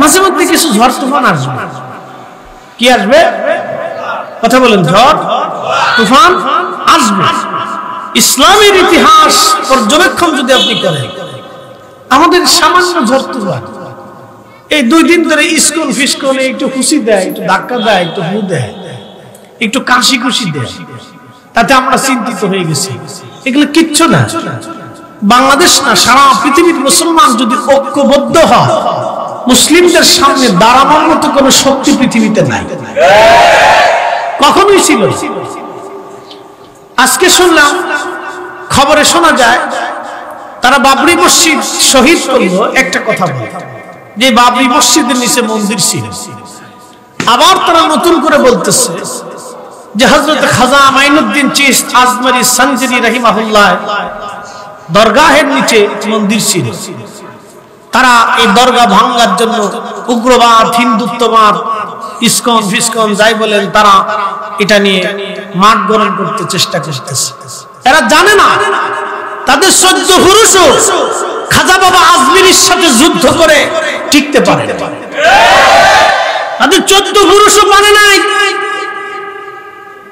মাঝে মধ্যে কিছু ঝড় তুফান আসবে। কি আসবে? কথা বলেন, ঝড় তুফান আসবে। ইসলামের ইতিহাস পর্যবেক্ষণ যদি আপনি করেন, আমাদের সামান্য ঝড় তুফান, এই 2 দিন ধরে ইস্কন ফিস্কনে একটু খুশি দেয়, একটু ধাক্কা দেয়, একটু হু দেয়, একটু কাশি খুশি দেয়, তাতে আমরা চিন্তিত হয়ে গেছি। এগুলো কিচ্ছু না। বাংলাদেশ না, সারা পৃথিবীর মুসলমান যদি ঐক্যবদ্ধ হয়, মুসলিমদের সামনে দাঁড়ানোর মতো কোন শক্তি পৃথিবীতে নাই, কখনোই ছিল। আজকে শুনলাম, খবরে শোনা যায় তারা বাবরি মসজিদ শহীদ করলো। একটা কথা বলে যে বাবরি মসজিদের নিচে মন্দির ছিল। আবার তারা নতুন করে বলতেছে যে হযরত খাজা মাইনুদ্দিন চিশতি আজমরি সঞ্জরি রাহিমাহুল্লাহ দরগাহের নিচে মন্দির ছিল। তারা এই দরগা ভাঙার জন্য উগ্রবাদ, হিন্দুত্ববাদ, ইসকন ফিসকন যাই বলেন, তারা এটা নিয়ে মাঠ গরম করতে চেষ্টা করতেছে। এরা জানে না তাদের 14 পুরুষও খাজা বাবা আজমিরির সাথে যুদ্ধ করে টিকতে পারে না। তাদের 14 পুরুষও পারে নাই।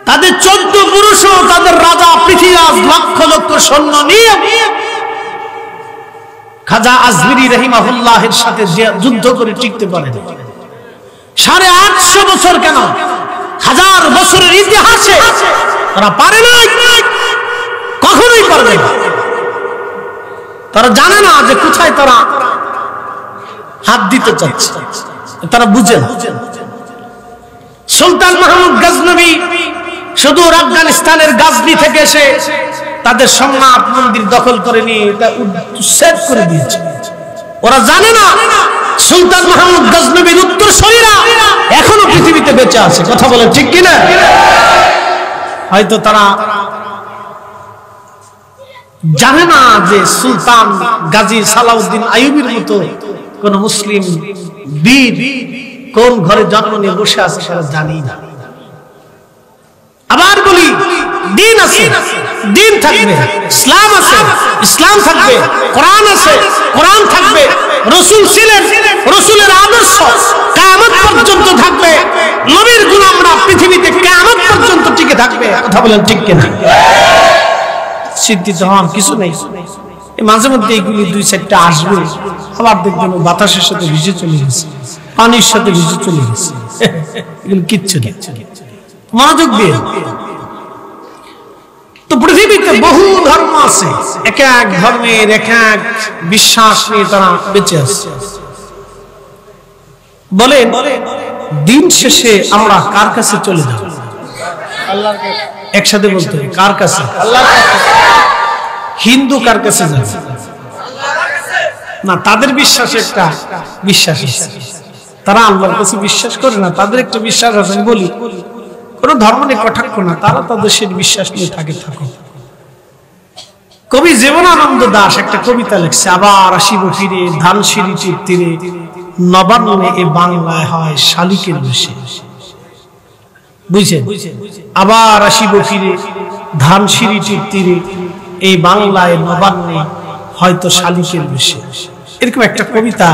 তাদের 14 পুরুষও তাদের রাজা পৃথ্বীরাজ লক্ষ লক্ষ সৈন্য নিয়ে খাজা আজমিরি রাহিমাহুল্লাহের সাথে যুদ্ধ করে টিকতে পারে না। 850 বছর কেন, 1000 বছরের ইতিহাসে তারা পারে নাই, কখনোই পারবে না। তারা জানে না যে কোথায় তারা হাত দিতে চাচ্ছে, তারা বুঝে না। সুলতান মাহমুদ গজনবী সুদূর আফগানিস্তানের গাজনি থেকে এসে তাদের সোমনাথ মন্দির দখল করে নিয়ে এটা উচ্ছেদ করে দিয়েছে। ওরা জানে না সুলতান মাহমুদ গজনবীর উত্তরসূরিরা এখনো পৃথিবীতে বেঁচে আছে। কথা বলে ঠিক কিনা? হয়তো তারা জানে না যে সুলতান গাজী সালাউদ্দিন আইয়ুবীর মতো কোন মুসলিম বীর কোন ঘরে জন্ম নিয়ে বসে আছে, তারা জানি না। আবার বলি, দিন আছে, দিন থাকবে, ইসলাম আছে, ইসলাম থাকবে, কোরআন আছে, কোরআন থাকবে, রাসূল ছিলেন, রাসূলের আদর্শ কিয়ামত পর্যন্ত থাকবে, নবীর গোলামরা পৃথিবীতে কিয়ামত পর্যন্ত টিকে থাকবে। কথা বলেন ঠিক কিনা? চিন্তিত হন কিছু নেই। মাঝে মধ্যে এগুলি 2-4টা আসবে, আবার দেখবেন বাতাসের সাথে ভিজে চলে গেছে, পানির সাথে ভিজে চলে গেছে। এগুলো কিচ্ছু নেই, মনোযোগ দিয়ে। তো পৃথিবীতে বহু ধর্ম আছে, এক এক ধর্মের এক এক বিশ্বাস নিয়ে তারা বেঁচে আছে। বলেন, দিন শেষে আমরা কার কাছে চলে যাব? আল্লাহর কাছে। একসাথে বলতে হবে, কার কাছে? আল্লাহর কাছে। হিন্দু কার কাছে যাবে? আল্লাহর কাছে না, তাদের বিশ্বাস একটা বিশ্বাস আছে, তারা আল্লাহর কাছে বিশ্বাস করে না, তাদের একটা বিশ্বাস আছে। আমি বলি, কোন ধর্ম নিয়ে কটাক্ষ না, তারা তাদের সেই বিশ্বাস নিয়ে থাকো। কবি জীবনানন্দ দাশ একটা কবিতা লিখছে, আবার আসিব ফিরে ধানসিঁড়িটির তীরে, নবান্নে এ বাংলায় হয় শালিকের বেশে। বুঝছেন? আবার আসিব ফিরে ধানসিঁড়িটির তীরে, এই বাংলায় নবান্নে হয়তো শালিকের বেশে। এরকম একটা কবিতা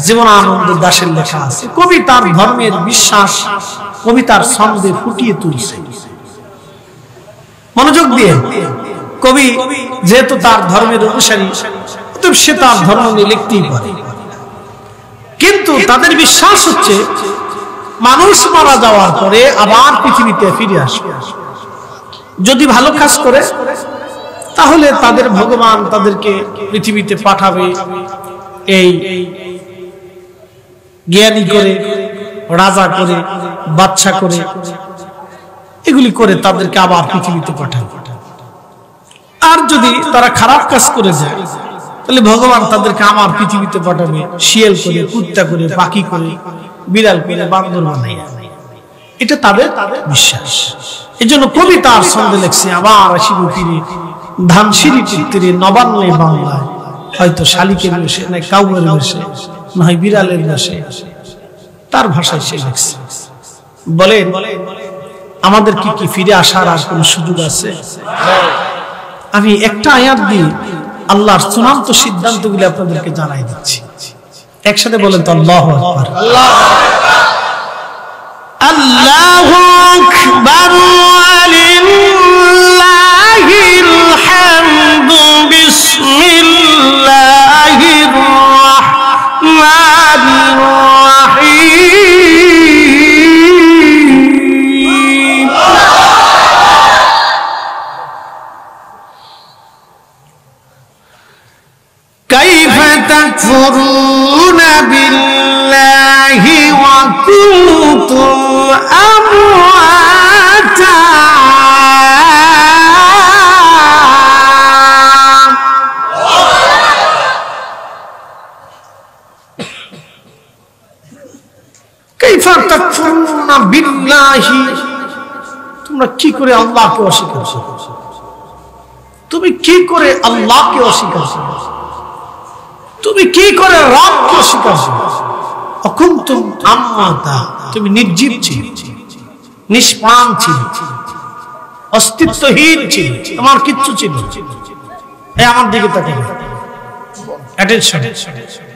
জীবনানন্দ দাশের লেখা আছে। কবি তার ধর্মের বিশ্বাস কবিতার ছন্দে ফুটিয়ে তুলছে। মনোযোগ দিয়ে, কবি যেহেতু তার ধর্মের অনুসারী, সে তার ধর্ম নিয়ে লিখতেই পারে। কিন্তু তাদের বিশ্বাস হচ্ছে মানুষ মারা যাওয়ার পরে আবার পৃথিবীতে ফিরে আসবে। যদি ভালো কাজ করে তাহলে তাদের ভগবান তাদেরকে পৃথিবীতে পাঠাবে, এই জ্ঞানী করে, রাজা করে, বাদশা করে, এগুলি করে তাদেরকে আবার পৃথিবীতে পাঠাবে। আর যদি তারা খারাপ কাজ করে যায় তাহলে ভগবান তাদেরকে আমার পৃথিবীতে পাঠাবে শিয়াল করে, কুত্তা করে, পাখি করে, বিড়াল করে, বান্দর বানাইয়া। এটা তাদের বিশ্বাস। এজন্য কবি তার ছন্দে লিখছে, আবার আসিব ফিরে ধানসিঁড়িটির তীরে, নবান্নে বাংলায় হয়তো শালিকের বেশে, নয় কাউয়ের বেশে, নয় বিড়ালের বেশে। তার ভাষায় সে লিখছে। বলেন, আমাদের কি ফিরে আসার আর কোন সুযোগ আছে? আমি একটা আয়াত দিয়ে আল্লাহর চূড়ান্ত সিদ্ধান্তগুলি আপনাদেরকে জানাই দিচ্ছি। একসাথে বলেন তো আল্লাহু আকবার। আল্লাহু আকবার ওয়ালিল্লাহিল হামদু বিসমিল্লাহির রাহমানির রাহিম। কাইফা তাকফুরুনা বিল্লাহি ওয়া কুনতুম আমওয়াতা কাইফা তাকফুরুনা বিল্লাহি, তোমরা কি করে আল্লাহকে অস্বীকার করো? তুমি কি করে আল্লাহকে অস্বীকার করো? তুমি কি করে রবকে অস্বীকার করো? অকুনতুম আমওয়াতা, তুমি নির্জীব ছিলে, নিষ্প্রাণ ছিলে, অস্তিত্বহীন ছিলে, তোমার কিচ্ছু ছিল। এই আমার দিকে তাকান, অ্যাটেনশন,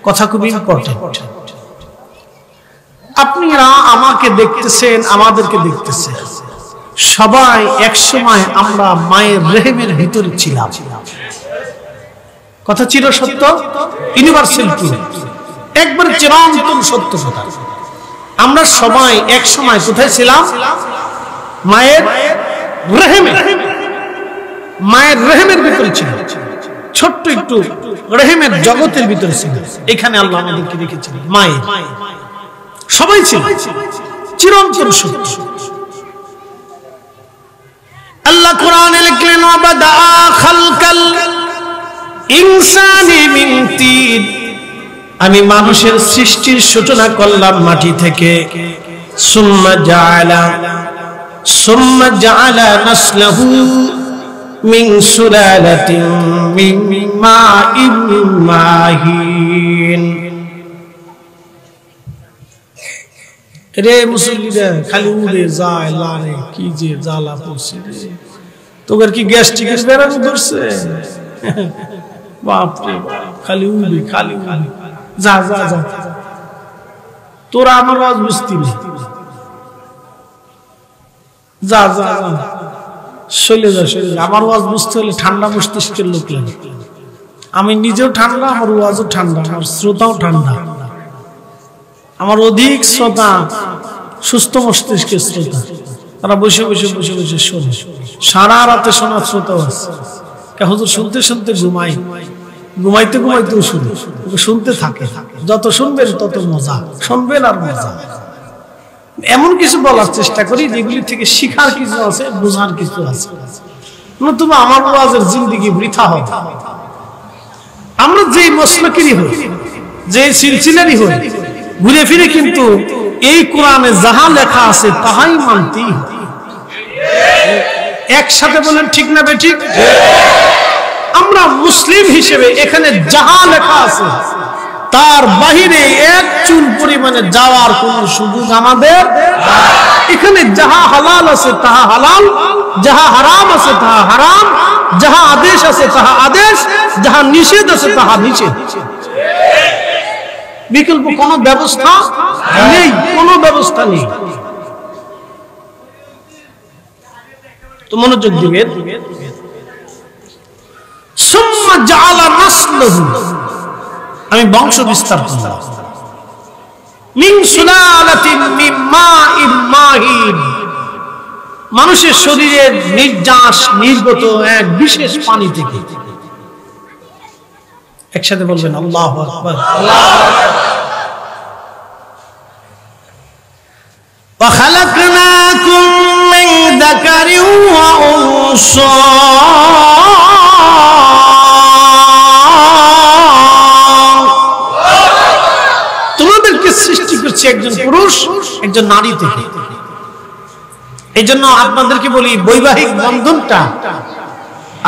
কথা খুব ইম্পর্টেন্ট। আপনারা আমাকে দেখতেছেন, আমাদেরকে দেখতেছেন, সবাই এক সময় আমরা মায়ের রেহেমের ভিতরে ছিলাম। কথা ছিল সত্য, ইউনিভার্সাল ট্রুথ, একবার চিরন্তন সত্য কথা। আমরা সবাই এক সময় কোথায় ছিলাম? মায়ের রেহেমে, মায়ের রেহেমের ভিতরে ছিল, ছোট্ট একটু রেহেমের জগতের ভিতরে ছিল। এখানে আল্লাহ আমাদেরকে রেখেছিলেন, মায়ের সবাই ছিল চিরন্তন সত্য। আল্লাহ কোরআনে লিখলেন ওয়াবাদা খালকাল ইনসানি মিন তিন, আমি মানুষের সৃষ্টির সূচনা করলাম মাটি থেকে। সুম্মা জাআলা নাসলাহু মিন সুলালাতিন মিন মাইন মাহিন। রে মুসল্লিরা খালি উড়ে যায়, লারে কি যে জ্বালা পড়ছে রে, তোদের কি গ্যাস্ট্রিকের বেড়ানো ধরছে? বাপরে খালি উড়ে, খালি উড়ে, যা যা যা, তোরা আমার আওয়াজ বুঝতি না, যা যা যা, চলে যা চলে যা। আমার আওয়াজ বুঝতে হলে ঠান্ডা মস্তিষ্কের লোক লাগে। আমি নিজেও ঠান্ডা, আমার আওয়াজও ঠান্ডা, আমার শ্রোতাও ঠান্ডা। আমার অধিক শ্রোতা সুস্থ মস্তিষ্কের শ্রোতা, তারা বসে বসে বসে বসে শোনে, সারা রাতে শোনার শ্রোতাও আছে। হুজুর শুনতে শুনতে ঘুমাই, ঘুমাইতে ঘুমাইতেও শুনে, শুনতে থাকে, যত শুনবেন তত মজা, শুনবেন আর মজা। এমন কিছু বলার চেষ্টা করি যেগুলি থেকে শিখার কিছু আছে, বোঝার কিছু আছে, নতুবা আমার ওয়াজের জিন্দেগি বৃথা হবে। আমরা যে মসলকেরই হই, যে সিলসিলারই হই, ঘুরে ফিরে কিন্তু এই কোরআনে যাহা লেখা আছে তাহাই মানতেই হবে। একসাথে বলেন ঠিক না বেঠিক? আমরা মুসলিম হিসেবে এখানে যাহা লেখা আছে তার বাহিরে এক চুল পরিমাণে যাওয়ার কোন সুযোগ আমাদের। এখানে যাহা হালাল আছে তাহা হালাল, যাহা হারাম আছে তাহা হারাম, যাহা আদেশ আছে তাহা আদেশ, যাহা নিষেধ আছে তাহা নিষেধ। বিকল্প কোন ব্যবস্থা নেই, কোন ব্যবস্থা নেই। তো মনোযোগ দিবেন। সুম্মা জাআলা নাসলহু, আমি বংশ বিস্তার করলাম। মিন সুলালাতিন মিন মাইন মাহিন, মানুষের শরীরের নির্যাস নির্গত এক বিশেষ পানি থেকে। একসাথে বলবেন আল্লাহু আকবার। ওয়া খালাকনাকুম মিন যাকারিন ওয়া উনসা, তোমাদেরকে সৃষ্টি করছে একজন পুরুষ একজন নারী থেকে। এই জন্য আপনাদেরকে বলি বৈবাহিক বন্ধনটা,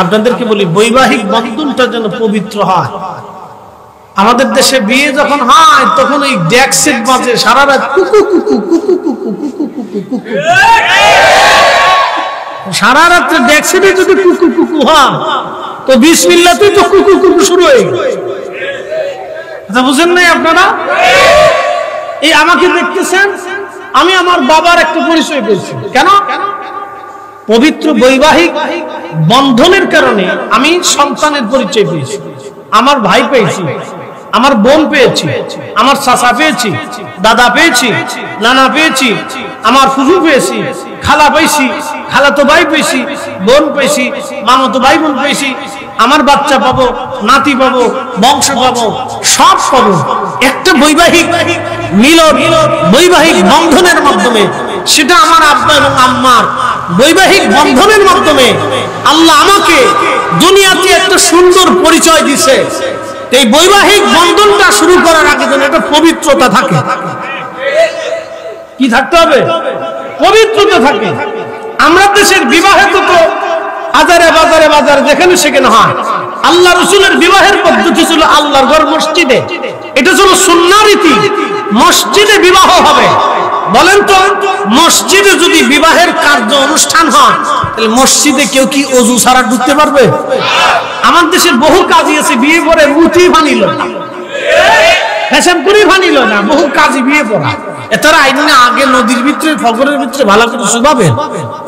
আপনাদেরকে বলি বৈবাহিক বন্ধনটা যেন পবিত্র হয়। আমাদের দেশে বিয়ে যখন হয় তখন ওই ড্যাক্সেট বাজে সারা রাত, কুকু কুকু কুকু কুকু কুকু কুকু কুকু, সারা রাত্রে ড্যাক্সেটে যদি কুকু কুকু হয় তো বিসমিল্লাহতেই তো কুকু কুকু শুরু হয়ে গেল। কথা বুঝেন নাই আপনারা? এই আমাকে দেখতেছেন, আমি আমার বাবার একটা পরিচয় পেয়েছি। কেন? পবিত্র বৈবাহিক বন্ধনের কারণে আমি সন্তানের পরিচয় পেয়েছি। আমার ভাই পেয়েছি, আমার বোন পেয়েছি, আমার চাচা পেয়েছি, দাদা পেয়েছি, নানা পেয়েছি, আমার ফুফু পেয়েছি, খালা পেয়েছি, খালাতো ভাই পেয়েছি, বোন পেয়েছি, মামাতো ভাই বোন পেয়েছি, আমার বাচ্চা পাবো, নাতি পাবো, বংশ পাবো, সব পাবো একটা বৈবাহিক মিলন, বৈবাহিক বন্ধনের মাধ্যমে। সেটা আমার আব্বা এবং আম্মার বৈবাহিক বন্ধনের মাধ্যমে আল্লাহ আমাকে দুনিয়াতে একটা সুন্দর পরিচয় দিছে। এই বৈবাহিক বন্ধনটা শুরু করার আগে যেন একটা পবিত্রতা থাকে। কি থাকতে হবে? পবিত্রতা থাকে। আমরা দেশের বিবাহে তো আজারে বাজারে বাজারে যেখানে সেখানে হয়। আল্লাহ রসুলের বিবাহের পদ্ধতি ছিল আল্লাহর ঘর মসজিদে, এটা ছিল সুন্নাহ রীতি। মসজিদে বিবাহ হবে। বলেন তো, মসজিদে যদি বিবাহের কার্য অনুষ্ঠান হয় তাহলে মসজিদে কেউ কি ওযু ছাড়া ঢুকতে পারবে? আমার দেশের বহু কাজী আছে বিয়ে করে মুতি ভানিল না, হিসাব করে ভানিল না, বহু কাজী বিয়ে পড়া। এতারা আইনে আগে নদীর ভিতরে ফজরের ভিতরে ভালো করে শুকাবেন,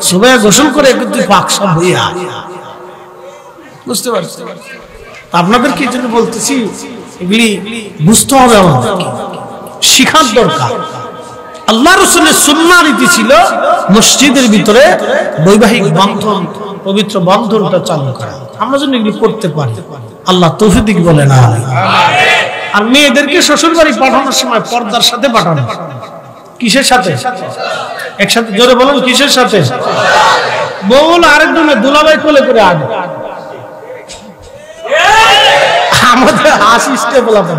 শুকায় গোসল করে একটু পাক সব হইয়া। বুঝতে পারছেন? আপনাদের কি জন্য বলতেছি, এগুলি বুঝতে হবে, আমাদের শিখার দরকার। আল্লাহ রাসূলের সুন্নাহ রীতি ছিল মসজিদের ভিতরে বৈবাহিক বন্ধন, পবিত্র বন্ধনটা চালু করা। আমরা যেন এগুলি করতে পারি, আল্লাহ তৌফিক বলেন আমিন। আর মেয়েদেরকে শ্বশুর বাড়ি পাঠানোর সময় পর্দার সাথে পাঠানো। কিসের সাথে? একসাথে জোরে বলুন, কিসের সাথে? বউল আরেকজনের দুলাভাই কোলে করে আগে। আমাদের হাসিসকে বলাবেন,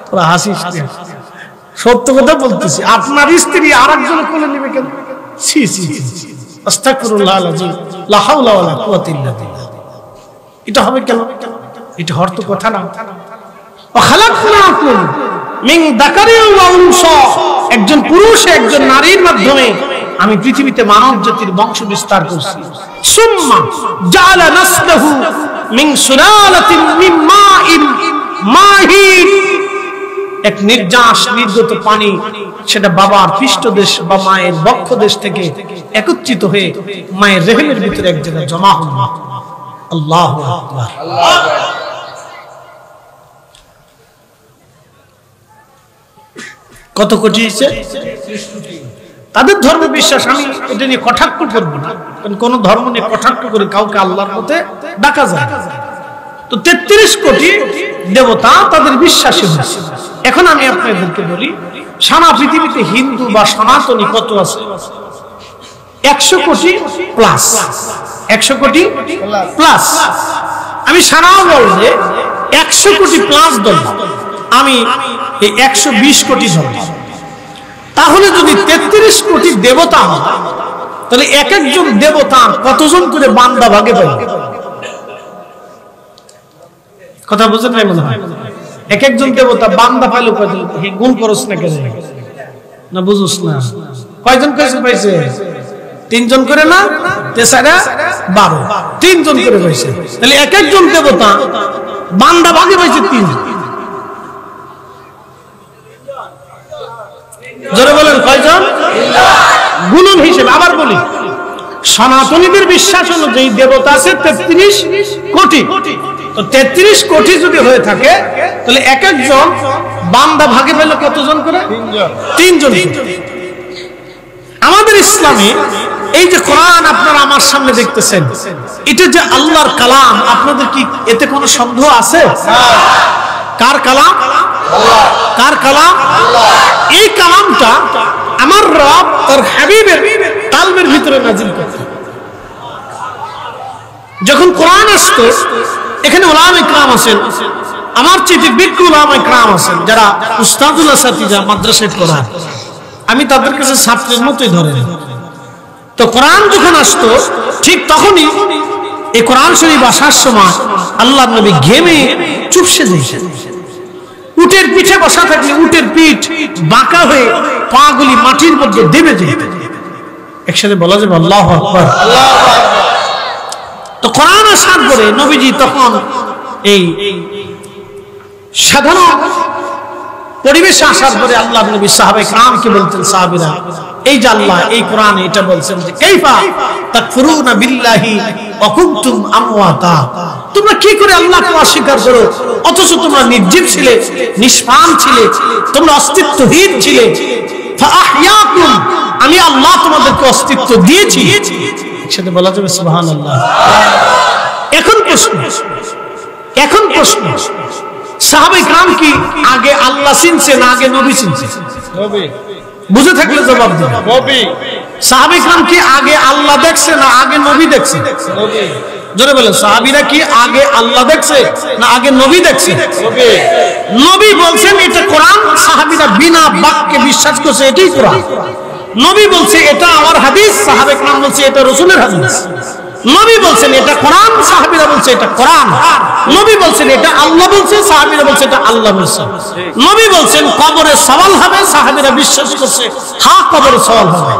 তোরা হাসিস। সত্য কথা বলতেছি, আপনার স্ত্রী আরেকজন কোলে নেবে কেন? ছি ছি, আস্তাগফিরুল্লাহ আল-আযীম, লা হাওলা ওয়ালা কুওয়াতা ইল্লা বিল্লাহ। এটা হবে কেন? এটা হরতো কথা না। ওয়া খালাকনাকুম মিন যাকারিন ওয়া উনসা, একজন পুরুষ একজন নারীর মাধ্যমে আমি পৃথিবীতে মানব জাতির বংশ বিস্তার করছি। সুম্মা জাআলা নাসলাহু মিন সুলালাতিন মিন মাইন মাহিন, এক নির্যাস নির্গত পানি, সেটা বাবার পৃষ্ঠদেশ বা মায়ের বক্ষদেশ থেকে একত্রিত হয়ে মায়ের রেহেমের ভিতরে এক জায়গায় জমা হল। আল্লাহু আকবার। কত কোটি হয়েছে? তাদের ধর্ম বিশ্বাস, আমি এটা নিয়ে কটাক্ষ করবো না, কারণ কোন ধর্ম নিয়ে কটাক্ষ করে কাউকে আল্লাহর পথে ডাকা যায়। তো 33 কোটি দেবতা তাদের বিশ্বাসী হয়েছে। এখন আমি আপনাদেরকে বলি, সারা পৃথিবীতে হিন্দু বা সনাতনী কত আছে? 100 কোটি প্লাস। 100 কোটি প্লাস। আমি সারাও বললে 100 কোটি প্লাস ধরলাম, আমি এই 120 কোটি ধরলাম। তাহলে যদি 33 কোটি দেবতা হয়, তাহলে এক একজন দেবতা কতজন করে বান্দা ভাগে পাবে? কথা বুঝেন নাই মনে হয়? এক একজন দেবতা বান্দা পাইলো কয়জন? গুণ করস না কেন? না বুঝুস না? কয়জন কয়জন পাইছে? 3 জন করে না, তেসারা 12, 3 জন করে পাইছে। তাহলে এক একজন দেবতা বান্দা ভাগে পাইছে 3 জন। জোরে বলেন কয়জন? গুণন হিসেবে। আবার বলি, সনাতনীদের বিশ্বাস অনুযায়ী দেবতা আছে 33 কোটি। তো 33 কোটি যদি হয়ে থাকে, তাহলে এক একজন বান্দা ভাগে পেল কতজন করে? 3 জন। আমাদের ইসলামে এই যে কোরআন আপনারা আমার সামনে দেখতেছেন, এটা যে আল্লাহর কালাম, আপনাদের কি এতে কোনো সন্দেহ আছে? কার কালাম? কার কালাম? এই কালামটা আমার রব তার হাবিবের কালবের ভিতরে নাজিল করেছেন। যখন কোরআন আসতো, এখানে উলামা ইকরাম আছেন, আমার চেয়ে বিজ্ঞ উলামা ইকরাম আছেন, যারা উস্তাদুল আসাতিজা মাদ্রাসায় পড়ান, আমি তাদের কাছে ছাত্রের মতোই ধরে নিই। তো কোরআন যখন আসতো, ঠিক তখনই এই কোরআন শরীফ আসার সময় আল্লাহর নবী ঘেমে চুপসে যাইতেন। উটের পিঠে বসা থাকলে উটের পিঠ বাঁকা হয়ে পাগুলি মাটির মধ্যে দেবে যেত। একসাথে বলা যাবে আল্লাহু আকবার। তো কোরআন আসার পরে নবীজি তখন এই সাধারণ পরিবেশে আসার পরে আল্লাহ নবী সাহাবায়ে কিরামকে বলতেন, সাহাবীরা এই যে আল্লাহ এই কোরআনে এটা বলছেন যে কাইফা তাকফুরুনা বিল্লাহি ওয়া কুনতুম আমওয়াতা, তোমরা কি করে আল্লাহকে অস্বীকার করো অথচ তোমরা নির্জীব ছিলে, নিষ্প্রাণ ছিলে, তোমরা অস্তিত্বহীন ছিলে। ফাআহইয়াকুম, আমি আল্লাহ তোমাদেরকে অস্তিত্ব দিয়েছি। সেটা বলা যাবে সুবহানাল্লাহ। এখন প্রশ্ন সাহাবায়ে কিরাম কি আগে আল্লাহ চিনছে না আগে নবী চিনছে? নবী। বুঝে থাকলে জবাব দিন। নবী। সাহাবায়ে কিরাম কি আগে আল্লাহ দেখছে না আগে নবী দেখছে? নবী। জোরে বলেন, সাহাবীরা কি আগে আল্লাহ দেখছে না আগে নবী দেখছে? নবী। নবী বলছেন এটা কোরআন, সাহাবীরা বিনা বাক্যে বিশ্বাস করছে এটাই কোরআন। নবী বলছে এটা আমার হাদিস, সাহাবায়ে কিরাম বলছে এটা রাসূলের হাদিস। নবী বলছেন এটা কোরআন, সাহাবীরা বলছে এটা কোরআন। নবী বলছেন এটা আল্লাহ বলছে, সাহাবীরা বলছে এটা আল্লাহ বলছে। নবী বলছেন কবরে সওয়াল হবে, সাহাবীরা বিশ্বাস করছে হ্যাঁ কবরে সওয়াল হবে।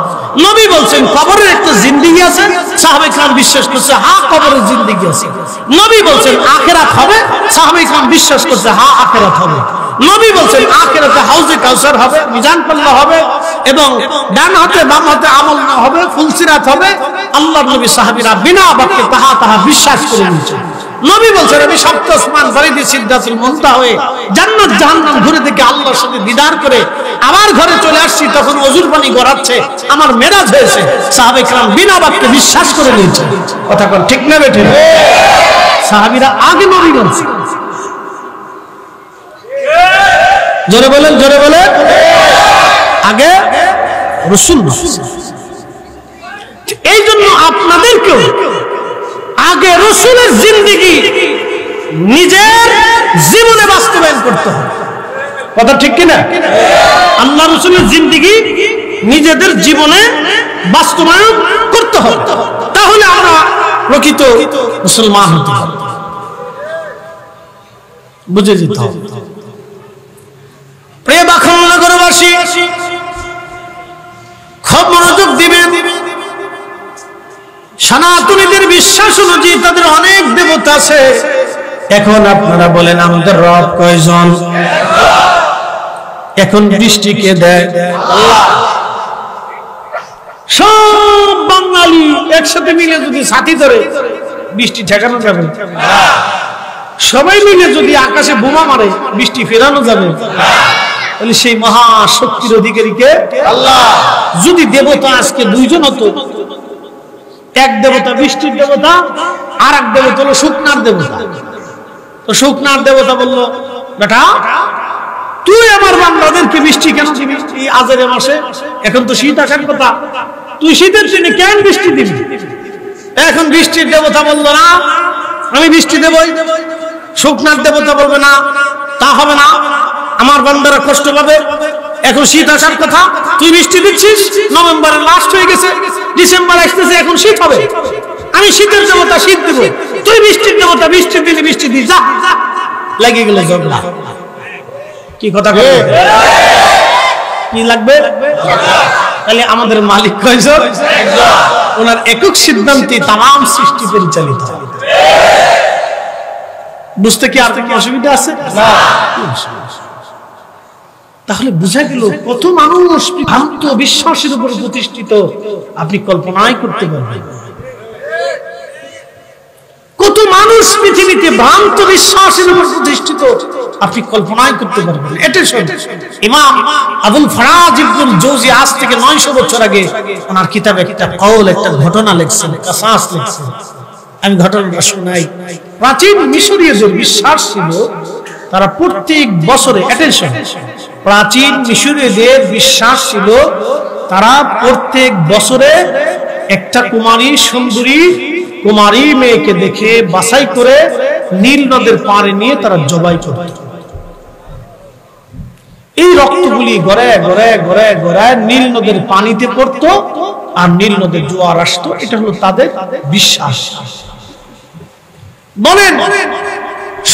নবী বলছেন কবরের একটা জিন্দেগি আছে, সাহাবায়ে কিরাম বিশ্বাস করছে হ্যাঁ কবরের জিন্দেগি আছে। নবী বলছেন আখিরাত হবে, সাহাবায়ে কিরাম বিশ্বাস করছে হ্যাঁ আখিরাত হবে। নবী বলছেন আখিরাতে হাউজে কাউসার হবে, মিজান পাল্লা হবে এবং ডান হাতে বাম হাতে আমল না হবে, ফুলসিরাত হবে। আল্লাহর নবী সাহাবীরা বিনা বাক্যে তাহা বিশ্বাস করে নিয়েছেন। নবী বলছেন আমি সপ্ত আসমান পাড়ি দিয়ে সিদরাতুল মুনতাহা হয়ে জান্নাত জাহান্নাম ঘুরে দেখে আল্লাহর সাথে দিদার করে আবার ঘরে চলে আসছি, তখন ওযুর পানি গড়াচ্ছে, আমার মেরাজ হয়েছে। সাহাবায়ে কিরাম বিনা বাক্যে বিশ্বাস করে নিয়েছেন। কথা কোন ঠিক না বেঠিক? সাহাবীরা আগে নবী বলছেন। জোরে বলেন, জোরে বলেন, আগে রাসূল। এই জন্য আপনাদেরকেও আগে রাসূলের জিন্দেগি নিজের জীবনে বাস্তবায়ন করতে হবে। কথা ঠিক কিনা? আল্লাহ রাসূলের জিন্দেগি নিজেদের জীবনে বাস্তবায়ন করতে হবে, তাহলে আমরা প্রকৃত মুসলমান হতে পারব। বুঝে যেতে হবে। প্রিয় বাখন নগরবাসী, খুব মনোযোগ দিবেন। সনাতনীদের বিশ্বাস অনুযায়ী তাদের অনেক দেবতা আছে। এখন আপনারা বলেন আমাদের রব কয়জন? এখন বৃষ্টি কে দেয়? আল্লাহ। সব বাঙালি একসাথে মিলে যদি ছাতি ধরে বৃষ্টি ঠেকানো যাবে? সবাই মিলে যদি আকাশে বোমা মারে বৃষ্টি ফেরানো যাবে? তাহলে সেই মহাশক্তির অধিকারীকে আল্লাহ। যদি দেবতা আজকে দুইজন হতো, এক দেবতা বৃষ্টির দেবতা, আর এক দেবতা হলো শুকনার দেবতা। তো শুকনার দেবতা বলল, বেটা তুই আমার বান্দাদেরকে বৃষ্টি কেন দিবি এই আজারে মাসে? এখন তো শীত আসার কথা, তুই শীতের দিনে কেন বৃষ্টি দিবি? এখন বৃষ্টির দেবতা বলল না আমি বৃষ্টি দেবই। শুকনার দেবতা বলবে না তা হবে না, আমার বান্দারা কষ্ট পাবে। এখন শীত আসার কথা, তুই বৃষ্টি দিচ্ছিস, নভেম্বরের লাস্ট হয়ে গেছে, ডিসেম্বর আসতেছে, এখন শীত হবে। আমি শীতের দেবতা শীত দেব, তুই বৃষ্টির দেবতা বৃষ্টি দিলে বৃষ্টি দি, যা। লেগে গেল ঝগড়া। কি কথা বলবে? কি লাগবে? তাহলে আমাদের মালিক কয়জন? ওনার একক সিদ্ধান্তে তাম সৃষ্টি পরিচালিত। বুঝতে কি আর কোনো অসুবিধা আছে? না। তাহলে বুঝা গেল কত মানুষ ভ্রান্ত বিশ্বাসের উপর প্রতিষ্ঠিত, আপনি কল্পনাই করতে পারবেন। কত মানুষ পৃথিবীতে ভ্রান্ত বিশ্বাসের উপর প্রতিষ্ঠিত, আপনি কল্পনাই করতে পারবেন। এটা ইমাম আবুল ফরাজ ইবনুল জৌজি আজ থেকে 900 বছর আগে ওনার কিতাবে একটা কওল, একটা ঘটনা লিখছেন, কাসাস লিখছেন। আমি ঘটনাটা শোনাই। প্রাচীন মিশরীয়দের বিশ্বাস ছিল তারা প্রত্যেক বছরে, অ্যাটেনশন, প্রাচীন মিশরীয়দের বিশ্বাস ছিল তারা প্রত্যেক বছরে একটা কুমারী সুন্দরী কুমারী মেয়েকে দেখে বাছাই করে নীল নদের পাড়ে নিয়ে তারা জবাই করত। এই রক্তগুলি গড়ায় গড়ায় গড়ায় গড়ায় নীল নদের পানিতে পড়তো আর নীল নদের জোয়ার আসতো। এটা হলো তাদের বিশ্বাস। বলেন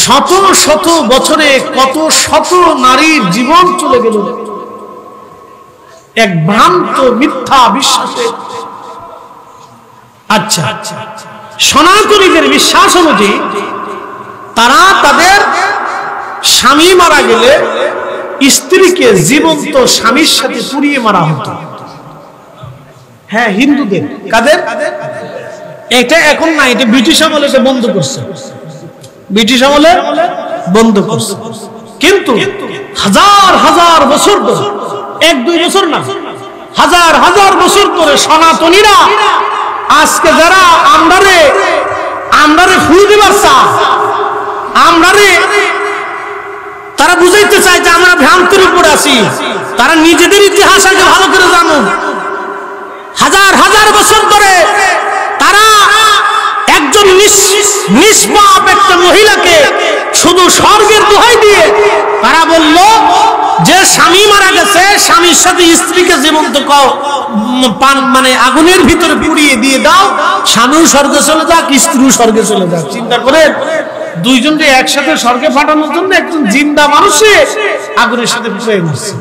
শত শত বছরে কত শত নারীর জীবন চলে গেল এক ভ্রান্ত মিথ্যা বিশ্বাসে। আচ্ছা, সনাতনীদের বিশ্বাস অনুযায়ী তারা তাদের স্বামী মারা গেলে স্ত্রীকে জীবন্ত স্বামীর সাথে পুড়িয়ে মারা হতো। হ্যাঁ, হিন্দুদের। কাদের? এটা এখন না, এটা ব্রিটিশ আমলে বন্ধ করছে, ব্রিটিশ আমলে বন্ধ করছে। কিন্তু হাজার হাজার বছর ধরে, 1-2 বছর না, হাজার হাজার বছর ধরে সনাতনীরা আজকে যারা আমরারে ফুল দিবার চায়, তারা বুঝাইতে চায় যে আমরা ভ্রান্তির উপরে আছি, তারা নিজেদের ইতিহাস আগে ভালো করে জানো। হাজার হাজার বছর ধরে তারা একজন নিষ্পাপ একটা মহিলাকে শুধু স্বর্গের দোহাই দিয়ে তারা বলল যে স্বামী মারা গেছে, স্বামীর সাথে স্ত্রীকে জীবন্ত মানে আগুনের ভিতরে পুড়িয়ে দিয়ে দাও, স্বামীও স্বর্গে চলে যাক, স্ত্রীও স্বর্গে চলে যাক। চিন্তা করেন, দুইজনকে একসাথে স্বর্গে পাঠানোর জন্য একজন জিন্দা মানুষে আগুনের সাথে পুড়ে মারছে।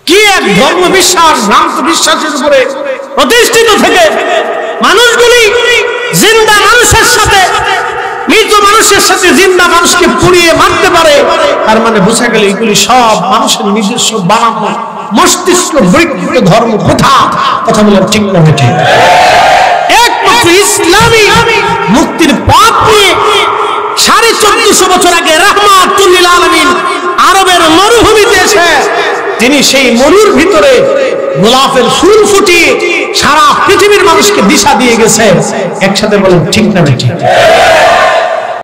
কি এক ধর্ম বিশ্বাস, ভ্রান্ত বিশ্বাসের উপরে প্রতিষ্ঠিত থেকে মানুষগুলি জিন্দা মানুষের সাথে, মৃত মানুষের সাথে জিন্দা মানুষকে পুড়িয়ে মারতে পারে। তার মানে বোঝা গেল এগুলি সব মানুষের নিজস্ব বানানো মস্তিষ্ক বিকৃত ধর্ম প্রথা। কথা বলে ঠিক না ঠিক? একমাত্র ইসলামী মুক্তির পথ নিয়ে 1450 বছর আগে রাহমাতুল লিল আলামিন আরবের মরুভূমিতে এসে তিনি সেই মরুর ভিতরে গোলাপের ফুল ফুটিয়ে সারা পৃথিবীর মানুষকে দিশা দিয়ে গেছে। একসাথে বলেন ঠিক না ঠিক?